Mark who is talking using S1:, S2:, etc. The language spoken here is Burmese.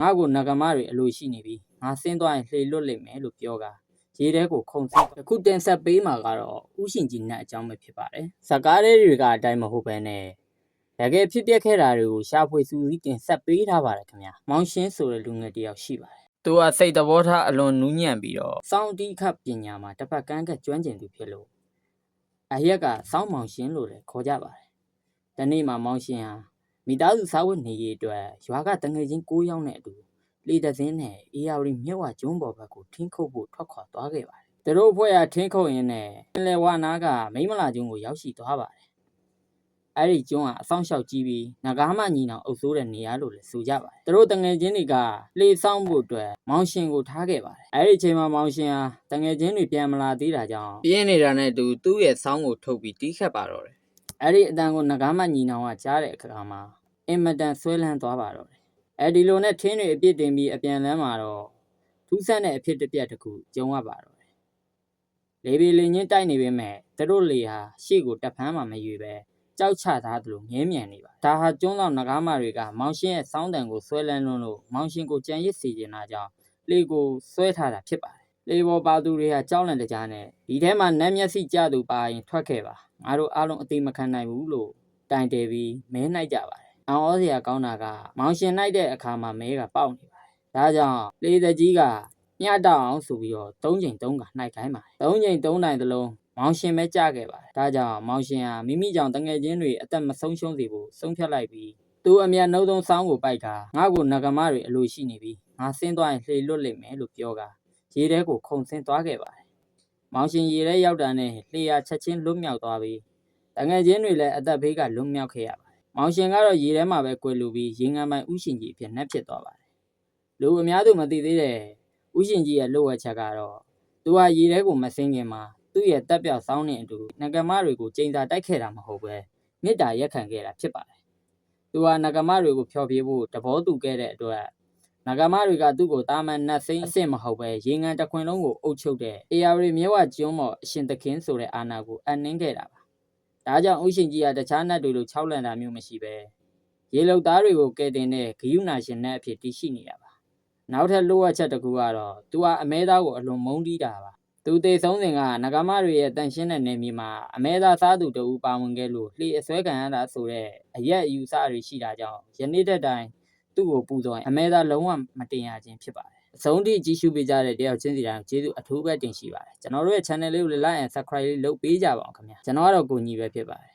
S1: ငါ့ကိုနဂမတွေအလိုရှိနေပြီငါဆင်းသွားရင်လှေလွတ်လိမ့်မယ်လို့ပြောကရေထဲကိုခုန်ဆင်းအခုတင်ဆက်ပေးမှာကတော့ဥရှင်ကြီးနတ်အကြောင်းပဲဖြစ်ပါတယ်ဇကားတွေကအတိုင်းမဟုတ်ပဲနဲ့တကယ်ဖြစ်ပျက်ခဲ့တာတွေကိုရှာဖွေစူးစီးတင်ဆက်ပေးထားပါတယ်ခင်ဗျာမောင်ရှင်းဆိုတဲ့လူငယ်တယောက်ရှိပါတယ်သူကစိတ်သဘောထားအလွန်နူးညံ့ပြီးတော့စောင်းတိခတ်ပညာမှာတစ်ဖက်ကန်းကကျွမ်းကျင်သူဖြစ်လို့အရက်ကစောင်းမောင်ရှင်းလို့လည်းခေါ်ကြပါတယ်ဒီနေ့မှာမောင်ရှင်းဟာမိသားစုစားဝတ်နေရေးအတွက်ရွာကတငယ်ချင်း9ယောက်နဲ့အတူလေတစင်းနဲ့အေယာဝတီမြစ်ဝကျွန်းပေါ်ဘက်ကိုထင်းခုတ်ဖို့ထွက်ခွာသွားခဲ့ပါတယ်သူတို့အဖွဲ့ကထင်းခုတ်ရင်းနဲ့လေဝါနာကမိမလာကျွန်းကိုရောက်ရှိသွားပါတယ်အဲ့ဒီကျွန်းကအဆောင်လျှောက်ကြီးပြီးနဂါးမညီနောင်အုပ်စိုးတဲ့နေရာလို့လည်းဆိုကြပါတယ်သူတို့တငယ်ချင်းတွေကလှေဆောင်ဖို့အတွက်မောင်ရှင်ကိုထားခဲ့ပါတယ်အဲ့ဒီအချိန်မှာမောင်ရှင်ဟာတငယ်ချင်းတွေပြန်မလာသေးတာကြောင့်ပြင်းနေတာနဲ့သူ့ရဲ့ဆောင်းကိုထုတ်ပြီးတီးခတ်ပါတော့တယ်အဲ့ဒီအတန်ကိုနဂါးမညီနောင်ကကြားတဲ့အခါမှာအင်မတန်ဆွဲလန်းသွားပါတော့တယ်အဲဒီလိုနဲ့ထင်းတွေအပြစ်တင်ပြီးအပြန်လန်းမှာတော့ထူးဆန်းတဲ့အဖြစ်တစ်ပြက်တစ်ခုကြုံရပါတော့တယ်လေပီလင်းချင်းတိုက်နေပေမဲ့သူတို့လေဟာရှေ့ကိုတက်ဖမ်းမှမရွေပဲကြောက်ချထားသလိုငဲမြန်နေပါဒါဟာကျွန်းတော်နဂါးမတွေကမောင်ရှင်းရဲ့စောင်းတန်ကိုဆွဲလန်းလွန်းလို့မောင်ရှင်းကိုကြံရစ်စေချင်တာကြောင့်လေကိုဆွဲထားတာဖြစ်ပါတယ်လေပေါ်ပါသူတွေကကြောက်လန့်တကြားနဲ့ဒီထဲမှာနတ်မျက်စိကျသူပါရင်ထွက်ခဲ့ပါငါတို့အားလုံးအသေးမခံနိုင်ဘူးလို့တိုင်တယ်ပြီးမဲနှိုက်ကြပါတယ်အောင်ဩစရာကောင်းတာကမောင်ရှင်နှိုက်တဲ့အခါမှာမဲကပေါက်နေပါတယ်ဒါကြောင့်လေတကြီးကညှတောက်အောင်ဆိုပြီးတော့3ချိန်3ကနှိုက်ခိုင်းပါတယ်3ချိန်3တိုင်သလုံးမောင်ရှင်ပဲကြခဲ့ပါတယ်ဒါကြောင့်မောင်ရှင်ဟာမိမိကြောင့်တငယ်ချင်းတွေအသက်မဆုံးရှုံးစေဖို့ဆုံးဖြတ်လိုက်ပြီးသူအမြတ်နှုတ်ဆုံးဆောင်းကိုပိုက်တာငါ့ကိုနဂမတွေအလိုရှိနေပြီငါဆင်းသွားရင်လှေလွတ်လိမ့်မယ်လို့ပြောကရေထဲကိုခုန်ဆင်းသွားခဲ့ပါတယ်မောင်ရှင်ရေထဲရောက်တာနဲ့လှေဟာချက်ချင်းလွတ်မြောက်သွားပြီးတငယ်ချင်းတွေလည်းအသက်ဘေးကလွတ်မြောက်ခဲ့ရပါတယ်မောင်ရှင်ကတော့ရေထဲမှာပဲကွယ်လူပြီးရေငန်ပိုင်ဥရှင်ကြီးအဖြစ်နှက်ဖြစ်သွားပါတယ်လူအများသူမသိသေးတဲ့ဥရှင်ကြီးရဲ့လှုပ်ဝက်ချက်ကတော့သူဟာရေထဲကိုမဆင်းခင်မှာသူ့ရဲ့တက်ပြောက်ဆောင်းနေအတူနဂမတွေကိုချိန်သာတိုက်ခဲ့တာမဟုတ်ပဲမေတ္တာရက်ခံခဲ့တာဖြစ်ပါတယ်သူဟာနဂမတွေကိုဖျော်ဖြေဖို့တဘောတူခဲ့တဲ့အတွက်နဂမတွေကသူ့ကိုတာမန်နတ်စိမ့်အစ်စ်မဟုတ်ပဲရေငန်တခွင်လုံးကိုအုပ်ချုပ်တဲ့အေယာဝတီမြဝကျွန်းပေါ်အရှင်သခင်ဆိုတဲ့အာဏာကိုအနှင်းခဲ့တာပါဒါကြောင့်ဥရှင်ကြီးကတခြားနတ်တွေလိုခြောက်လန့်တာမျိုးမရှိပဲရေလုံသားတွေကိုကယ်တင်တဲ့ဂယုဏရှင်နတ်အဖြစ်တည်ရှိနေတာပါနောက်ထပ်လိုအပ်ချက်တစ်ခုကတော့သူဟာအမဲသားကိုအလွန်မုန်းတီးတာပါသူသေဆုံးစဉ်ကနဂမတွေရဲ့တန်ရှင်းတဲ့နေမြေမှာအမဲသားစားသူတူပါဝင်ခဲ့လို့လှေအစွဲခံရတာဆိုတဲ့အရက်အယူဆတွေရှိတာကြောင့်ယနေ့တက်တိုင်းသူ့ကိုပူဇော်ရင်အမဲသားလုံးဝမတင်ရခြင်းဖြစ်ပါတယ်အဆုံးထိကြည့်ရှုပေးကြတဲ့တယောက်ချင်းစီတိုင်းကျေးဇူးအထူးပဲတင်ရှိပါတယ်ကျွန်တော်တို့ရဲ့ channel လေးကို like and subscribe လေးလုပ်ပေးကြပါအောင်ခင်ဗျာကျွန်တော်ကတော့ကိုညီပဲဖြစ်ပါတယ်